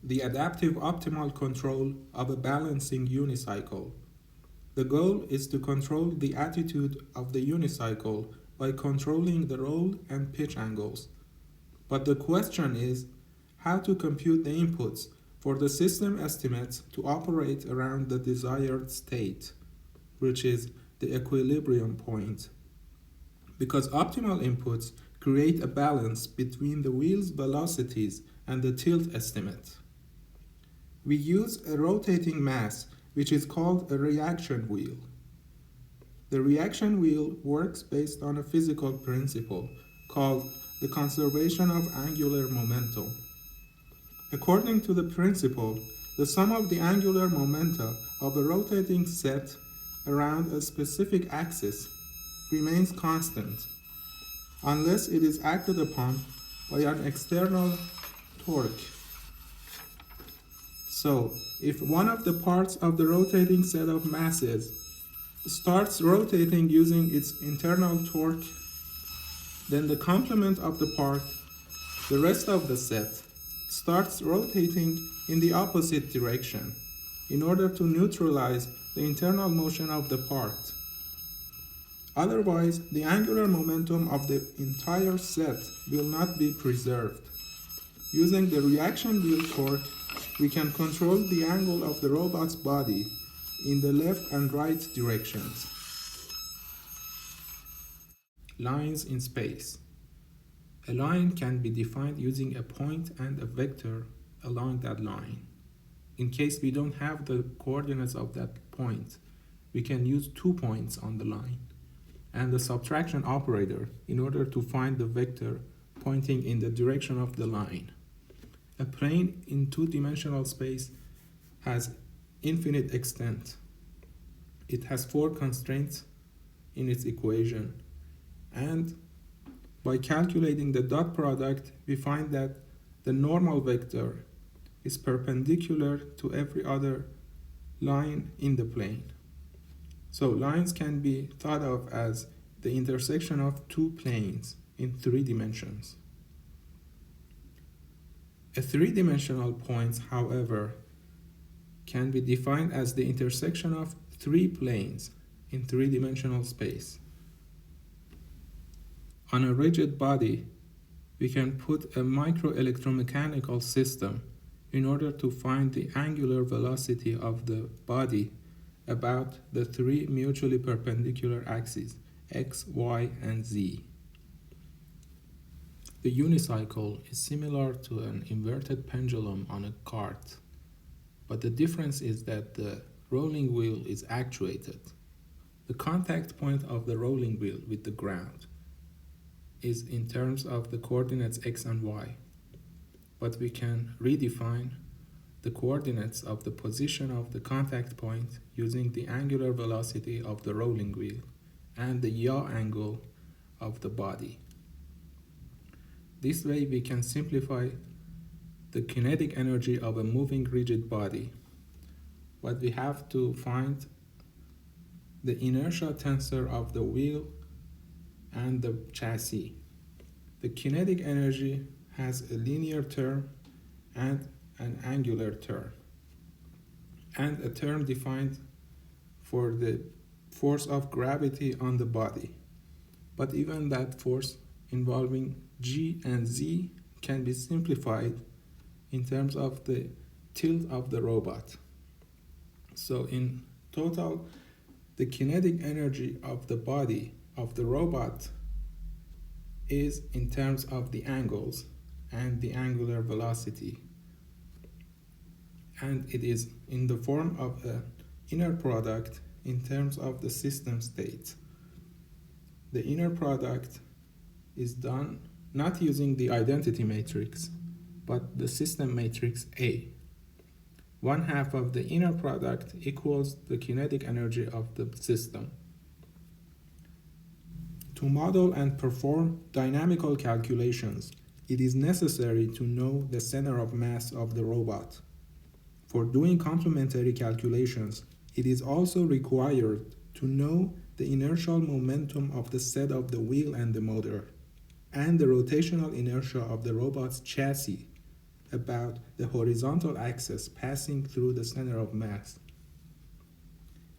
the adaptive optimal control of a balancing unicycle. The goal is to control the attitude of the unicycle by controlling the roll and pitch angles. But the question is how to compute the inputs for the system estimates to operate around the desired state, which is the equilibrium point. Because optimal inputs create a balance between the wheel's velocities and the tilt estimate. We use a rotating mass which is called a reaction wheel. The reaction wheel works based on a physical principle called the conservation of angular momentum. According to the principle, the sum of the angular momenta of a rotating set around a specific axis remains constant unless it is acted upon by an external torque. So, if one of the parts of the rotating set of masses starts rotating using its internal torque, then the complement of the part, the rest of the set, starts rotating in the opposite direction in order to neutralize the internal motion of the part. Otherwise, the angular momentum of the entire set will not be preserved. Using the reaction wheel torque, we can control the angle of the robot's body in the left and right directions. Lines in space. A line can be defined using a point and a vector along that line. In case we don't have the coordinates of that point, we can use 2 points on the line and the subtraction operator in order to find the vector pointing in the direction of the line. A plane in two-dimensional space has infinite extent. It has 4 constraints in its equation, and by calculating the dot product, we find that the normal vector is perpendicular to every other line in the plane. So lines can be thought of as the intersection of 2 planes in 3 dimensions. A 3-dimensional point, however, can be defined as the intersection of 3 planes in 3-dimensional space. On a rigid body, we can put a microelectromechanical system in order to find the angular velocity of the body about the 3 mutually perpendicular axes, x, y, and z. The unicycle is similar to an inverted pendulum on a cart, but the difference is that the rolling wheel is actuated. The contact point of the rolling wheel with the ground is in terms of the coordinates x and y, but we can redefine the coordinates of the position of the contact point using the angular velocity of the rolling wheel and the yaw angle of the body. This way we can simplify the kinetic energy of a moving rigid body, but we have to find the inertia tensor of the wheel and the chassis. The kinetic energy has a linear term and an angular term, and a term defined for the force of gravity on the body. But even that force involving G and Z can be simplified in terms of the tilt of the robot. So in total, the kinetic energy of the body of the robot is in terms of the angles and the angular velocity, and it is in the form of an inner product in terms of the system state. The inner product is done not using the identity matrix, but the system matrix A. 1/2 of the inner product equals the kinetic energy of the system. To model and perform dynamical calculations, it is necessary to know the center of mass of the robot. For doing complementary calculations, it is also required to know the inertial momentum of the set of the wheel and the motor, and the rotational inertia of the robot's chassis, about the horizontal axis passing through the center of mass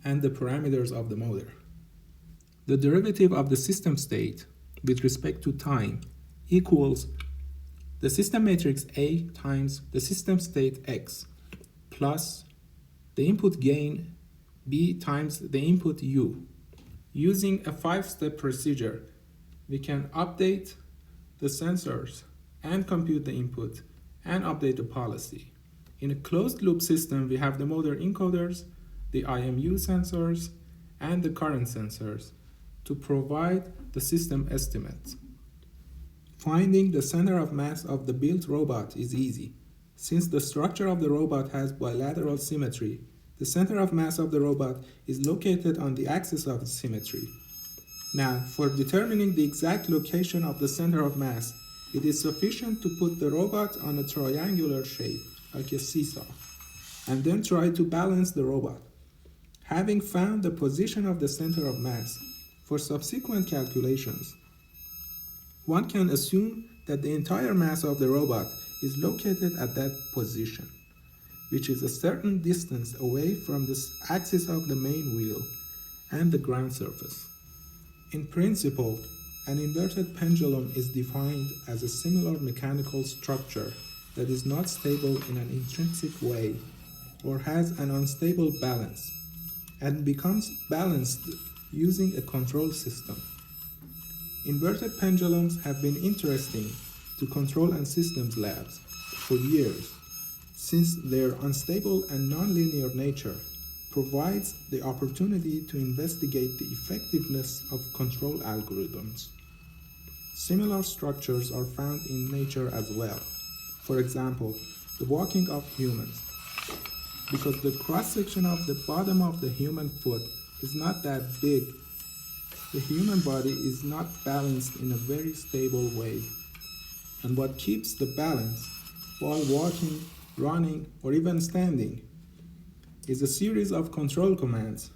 and the parameters of the motor. The derivative of the system state with respect to time equals the system matrix A times the system state X plus the input gain B times the input U. Using a 5-step procedure, we can update the sensors and compute the input and update the policy. In a closed loop system, we have the motor encoders, the IMU sensors, and the current sensors to provide the system estimate. Finding the center of mass of the built robot is easy. Since the structure of the robot has bilateral symmetry, the center of mass of the robot is located on the axis of symmetry. Now, for determining the exact location of the center of mass, it is sufficient to put the robot on a triangular shape, like a seesaw, and then try to balance the robot. Having found the position of the center of mass, for subsequent calculations, one can assume that the entire mass of the robot is located at that position, which is a certain distance away from the axis of the main wheel and the ground surface. In principle, an inverted pendulum is defined as a similar mechanical structure that is not stable in an intrinsic way or has an unstable balance and becomes balanced using a control system. Inverted pendulums have been interesting to control and systems labs for years, since their unstable and nonlinear nature provides the opportunity to investigate the effectiveness of control algorithms. Similar structures are found in nature as well. For example, the walking of humans. Because the cross-section of the bottom of the human foot is not that big, the human body is not balanced in a very stable way. And what keeps the balance while walking, running, or even standing is a series of control commands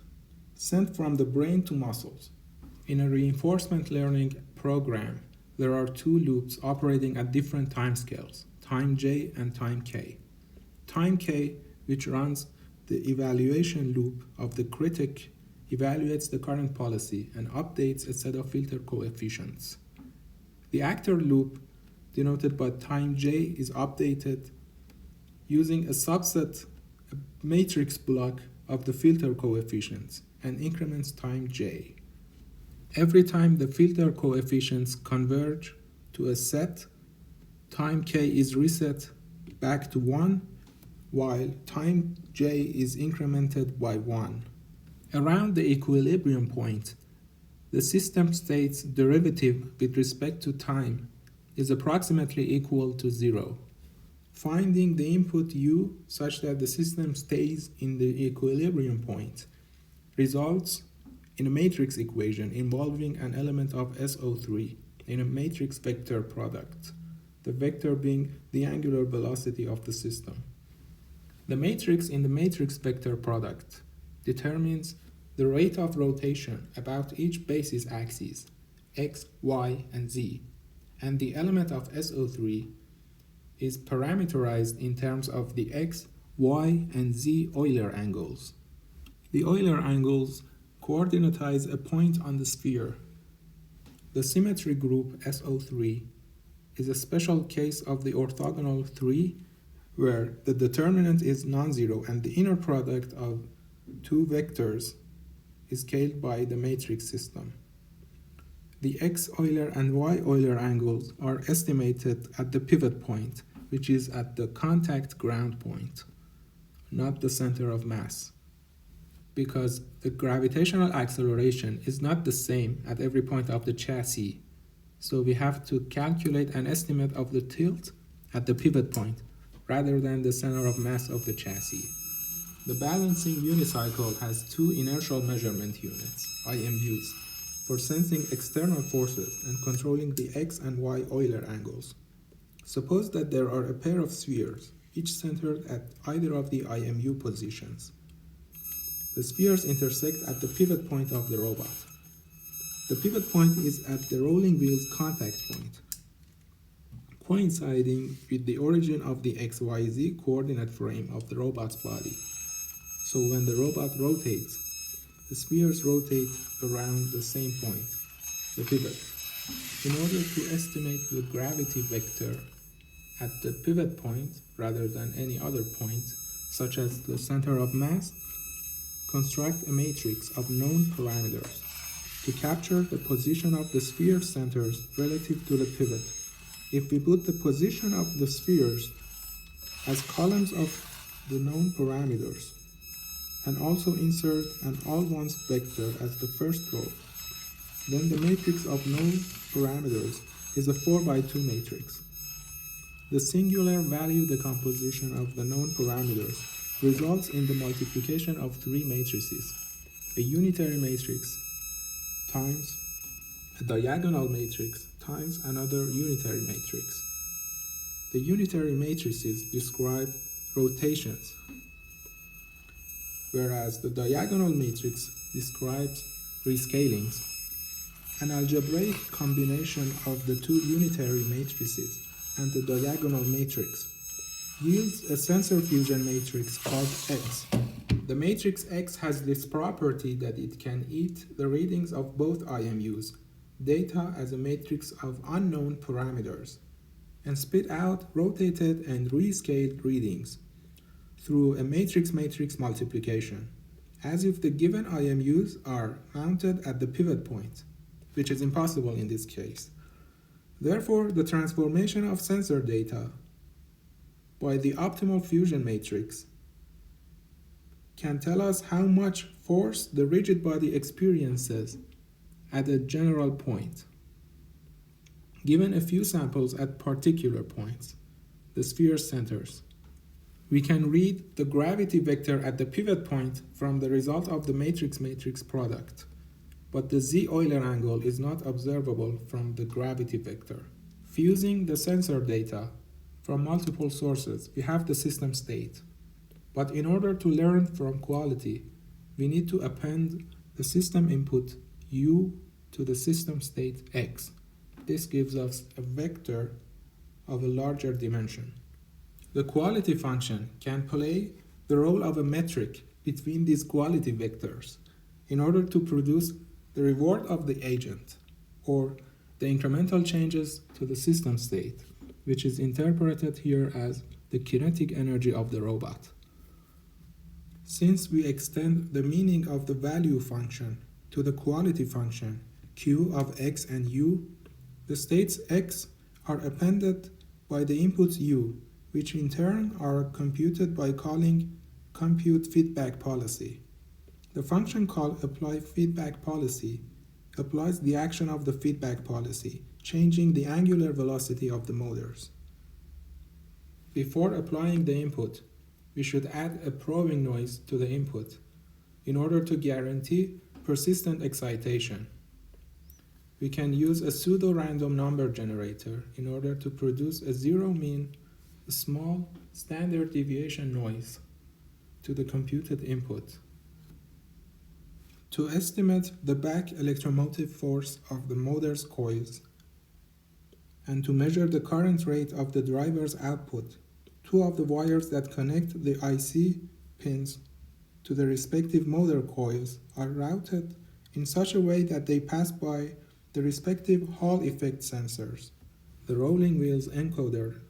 sent from the brain to muscles. In a reinforcement learning program, there are 2 loops operating at different timescales, time J and time K. Time K, which runs the evaluation loop of the critic, evaluates the current policy and updates a set of filter coefficients. The actor loop, denoted by time J, is updated using a subset, a matrix block of the filter coefficients and increments time J. Every time the filter coefficients converge to a set, time K is reset back to 1, while time J is incremented by 1. Around the equilibrium point, the system state's derivative with respect to time is approximately equal to 0. Finding the input U such that the system stays in the equilibrium point results in a matrix equation involving an element of SO3 in a matrix vector product, the vector being the angular velocity of the system. The matrix in the matrix vector product determines the rate of rotation about each basis axis, x, y, and z, and the element of SO3 is parameterized in terms of the x, y, and z Euler angles. The Euler angles coordinatize a point on the sphere. The symmetry group SO3 is a special case of the orthogonal 3 where the determinant is non-zero and the inner product of 2 vectors is scaled by the matrix system. The x Euler and y Euler angles are estimated at the pivot point, which is at the contact ground point, not the center of mass, because the gravitational acceleration is not the same at every point of the chassis. So we have to calculate an estimate of the tilt at the pivot point rather than the center of mass of the chassis. The balancing unicycle has 2 inertial measurement units, IMUs, for sensing external forces and controlling the x and y Euler angles. Suppose that there are a pair of spheres, each centered at either of the IMU positions. The spheres intersect at the pivot point of the robot. The pivot point is at the rolling wheel's contact point. coinciding with the origin of the XYZ coordinate frame of the robot's body. So when the robot rotates, the spheres rotate around the same point, the pivot. In order to estimate the gravity vector at the pivot point rather than any other point, such as the center of mass, construct a matrix of known parameters to capture the position of the sphere centers relative to the pivot. If we put the position of the spheres as columns of the known parameters and also insert an all-ones vector as the first row, then the matrix of known parameters is a 4x2 matrix. The singular value decomposition of the known parameters results in the multiplication of three matrices: a unitary matrix times a diagonal matrix times another unitary matrix. The unitary matrices describe rotations, whereas the diagonal matrix describes rescalings. An algebraic combination of the two unitary matrices and the diagonal matrix yields a sensor fusion matrix called X. The matrix X has this property that it can eat the readings of both IMUs, data as a matrix of unknown parameters, and spit out rotated and rescaled readings through a matrix-matrix multiplication, as if the given IMUs are mounted at the pivot point, which is impossible in this case. Therefore, the transformation of sensor data by the optimal fusion matrix can tell us how much force the rigid body experiences at a general point. Given a few samples at particular points, the sphere centers, we can read the gravity vector at the pivot point from the result of the matrix-matrix product, but the z-Euler angle is not observable from the gravity vector. Fusing the sensor data from multiple sources, we have the system state. But in order to learn from quality, we need to append the system input u to the system state x. This gives us a vector of a larger dimension. The quality function can play the role of a metric between these quality vectors in order to produce the reward of the agent, or the incremental changes to the system state, which is interpreted here as the kinetic energy of the robot. Since we extend the meaning of the value function to the quality function q of x and u, the states x are appended by the inputs u, which in turn are computed by calling compute feedback policy. The function called apply feedback policy applies the action of the feedback policy, changing the angular velocity of the motors. Before applying the input, we should add a probing noise to the input in order to guarantee persistent excitation. We can use a pseudo-random number generator in order to produce a zero mean, small standard deviation noise to the computed input. To estimate the back electromotive force of the motor's coils and to measure the current rate of the driver's output, two of the wires that connect the IC pins to the respective motor coils are routed in such a way that they pass by the respective Hall effect sensors. The rolling wheels encoder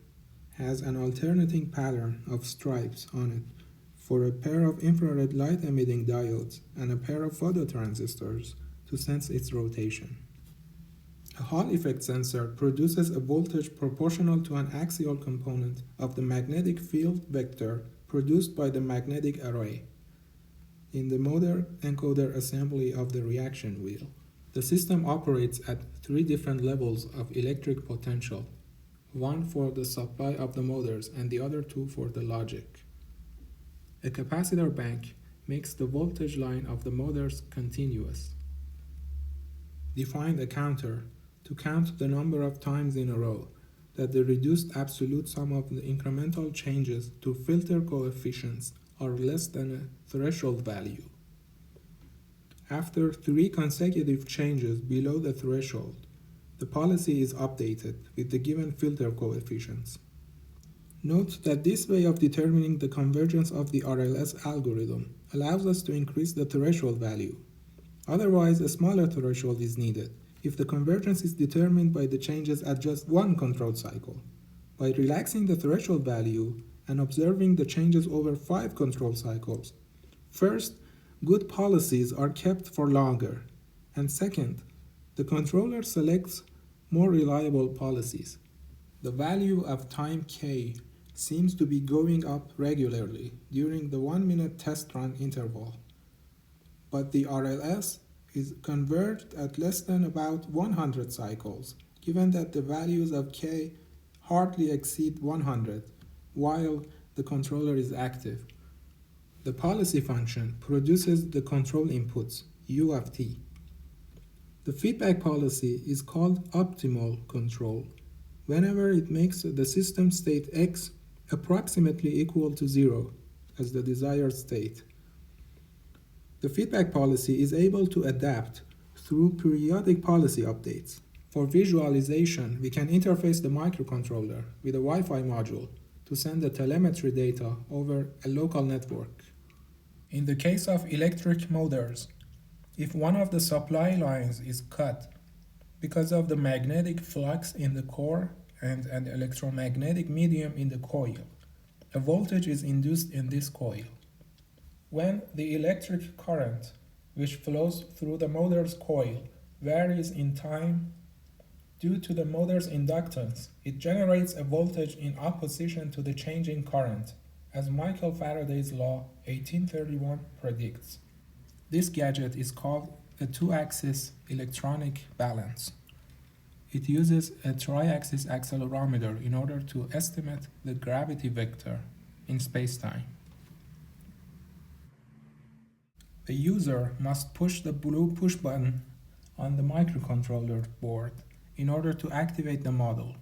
has an alternating pattern of stripes on it for a pair of infrared light emitting diodes and a pair of phototransistors to sense its rotation. A Hall effect sensor produces a voltage proportional to an axial component of the magnetic field vector produced by the magnetic array in the motor encoder assembly of the reaction wheel. The system operates at three different levels of electric potential, one for the supply of the motors and the other two for the logic. A capacitor bank makes the voltage line of the motors continuous. Define a counter to count the number of times in a row that the reduced absolute sum of the incremental changes to filter coefficients are less than a threshold value. After 3 consecutive changes below the threshold, the policy is updated with the given filter coefficients. Note that this way of determining the convergence of the RLS algorithm allows us to increase the threshold value. Otherwise, a smaller threshold is needed if the convergence is determined by the changes at just one control cycle. By relaxing the threshold value and observing the changes over 5 control cycles, first, good policies are kept for longer, and second, the controller selects more reliable policies. The value of time k seems to be going up regularly during the 1-minute test run interval, but the RLS is converged at less than about 100 cycles, given that the values of k hardly exceed 100 while the controller is active. The policy function produces the control inputs, u of t. The feedback policy is called optimal control whenever it makes the system state x approximately equal to 0 as the desired state. The feedback policy is able to adapt through periodic policy updates. For visualization, we can interface the microcontroller with a Wi-Fi module to send the telemetry data over a local network. In the case of electric motors, if one of the supply lines is cut because of the magnetic flux in the core and an electromagnetic medium in the coil, a voltage is induced in this coil. When the electric current which flows through the motor's coil varies in time due to the motor's inductance, it generates a voltage in opposition to the changing current, as Michael Faraday's law 1831 predicts. This gadget is called a two-axis electronic balance. It uses a tri-axis accelerometer in order to estimate the gravity vector in space-time. The user must push the blue push button on the microcontroller board in order to activate the model.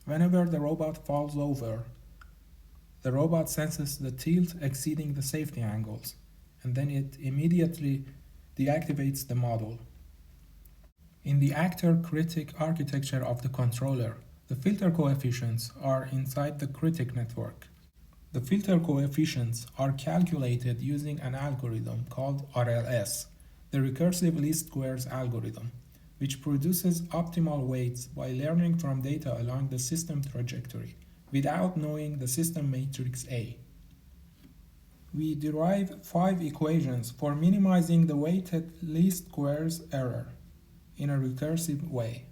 Whenever the robot falls over, the robot senses the tilt exceeding the safety angles, and then it immediately deactivates the model. In the actor-critic architecture of the controller, the filter coefficients are inside the critic network. The filter coefficients are calculated using an algorithm called RLS, the recursive least squares algorithm, which produces optimal weights by learning from data along the system trajectory without knowing the system matrix A. We derive 5 equations for minimizing the weighted least squares error in a recursive way.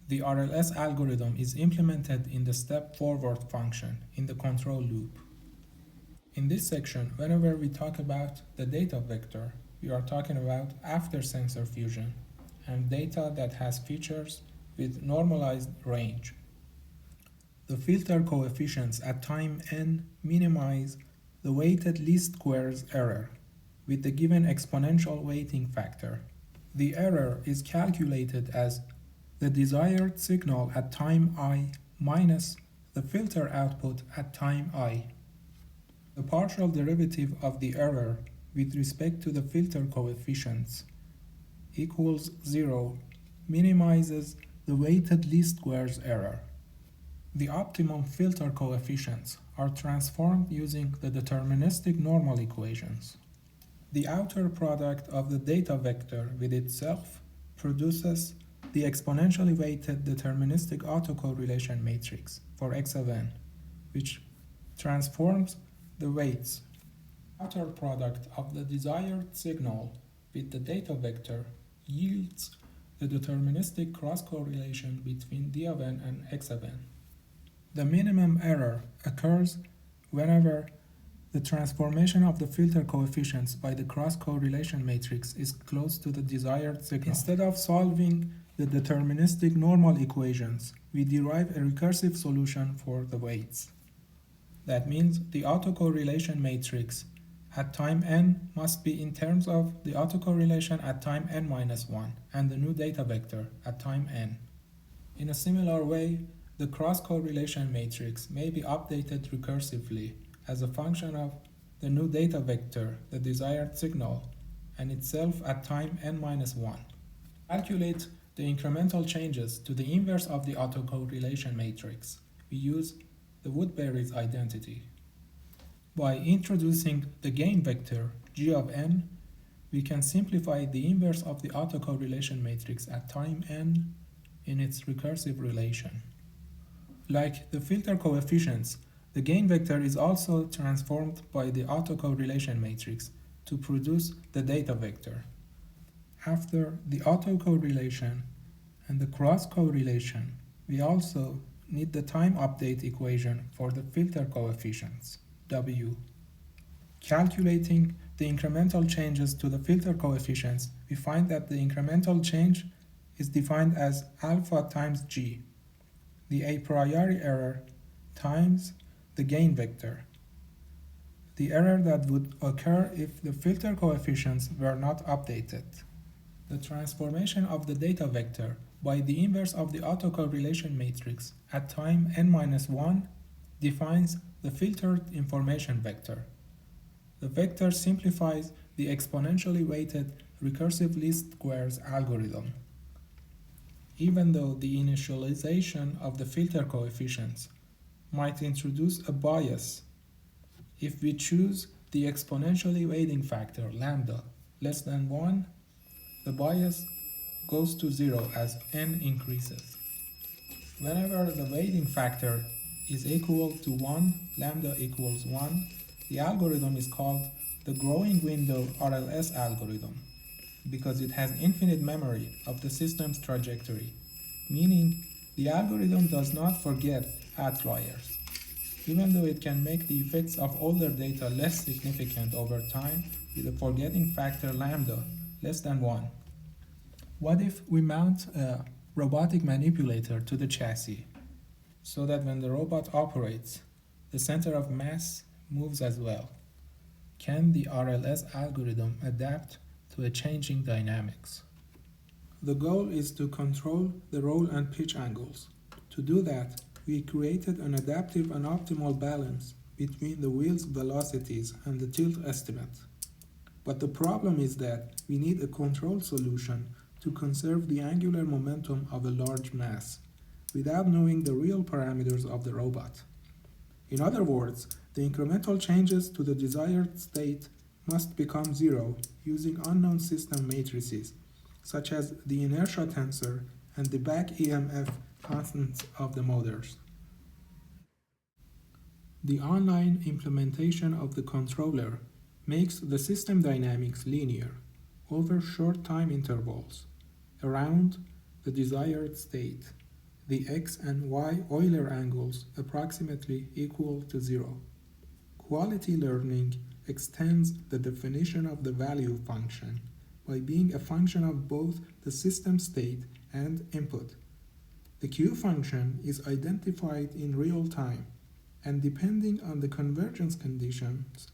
The RLS algorithm is implemented in the step forward function in the control loop. In this section, whenever we talk about the data vector, we are talking about after sensor fusion and data that has features with normalized range. The filter coefficients at time n minimize the weighted least squares error with the given exponential weighting factor. The error is calculated as the desired signal at time I minus the filter output at time I. The partial derivative of the error with respect to the filter coefficients equals 0 minimizes the weighted least squares error. The optimum filter coefficients are transformed using the deterministic normal equations. The outer product of the data vector with itself produces the exponentially weighted deterministic autocorrelation matrix for x of n, which transforms the weights. Outer product of the desired signal with the data vector yields the deterministic cross-correlation between d of n and x of n. The minimum error occurs whenever the transformation of the filter coefficients by the cross-correlation matrix is close to the desired signal. Instead of solving the deterministic normal equations, we derive a recursive solution for the weights. That means the autocorrelation matrix at time n must be in terms of the autocorrelation at time n minus 1 and the new data vector at time n. In a similar way, the cross-correlation matrix may be updated recursively as a function of the new data vector, the desired signal, and itself at time n minus 1. Calculate the incremental changes to the inverse of the autocorrelation matrix, we use the Woodbury's identity. By introducing the gain vector g of n, we can simplify the inverse of the autocorrelation matrix at time n in its recursive relation. Like the filter coefficients, the gain vector is also transformed by the autocorrelation matrix to produce the data vector. After the autocorrelation and the cross-correlation, we also need the time update equation for the filter coefficients, W. Calculating the incremental changes to the filter coefficients, we find that the incremental change is defined as alpha times g, the a priori error times the gain vector, the error that would occur if the filter coefficients were not updated. The transformation of the data vector by the inverse of the autocorrelation matrix at time n-1 defines the filtered information vector. The vector simplifies the exponentially weighted recursive least squares algorithm. Even though the initialization of the filter coefficients might introduce a bias, if we choose the exponentially weighting factor lambda less than 1, the bias goes to 0 as n increases. Whenever the weighting factor is equal to 1, lambda equals 1, the algorithm is called the growing window RLS algorithm because it has infinite memory of the system's trajectory, meaning the algorithm does not forget outliers, even though it can make the effects of older data less significant over time with a forgetting factor lambda less than 1. What if we mount a robotic manipulator to the chassis so that when the robot operates, the center of mass moves as well? Can the RLS algorithm adapt to a changing dynamics? The goal is to control the roll and pitch angles. To do that, we created an adaptive and optimal balance between the wheel's velocities and the tilt estimate. But the problem is that we need a control solution to conserve the angular momentum of a large mass without knowing the real parameters of the robot. In other words, the incremental changes to the desired state must become zero using unknown system matrices, such as the inertia tensor and the back-EMF constants of the motors. The online implementation of the controller makes the system dynamics linear over short time intervals around the desired state, the x and y-Euler angles approximately equal to 0. Quality learning extends the definition of the value function by being a function of both the system state and input. The Q function is identified in real time, and depending on the convergence conditions,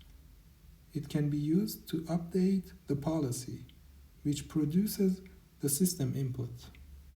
it can be used to update the policy, which produces the system input.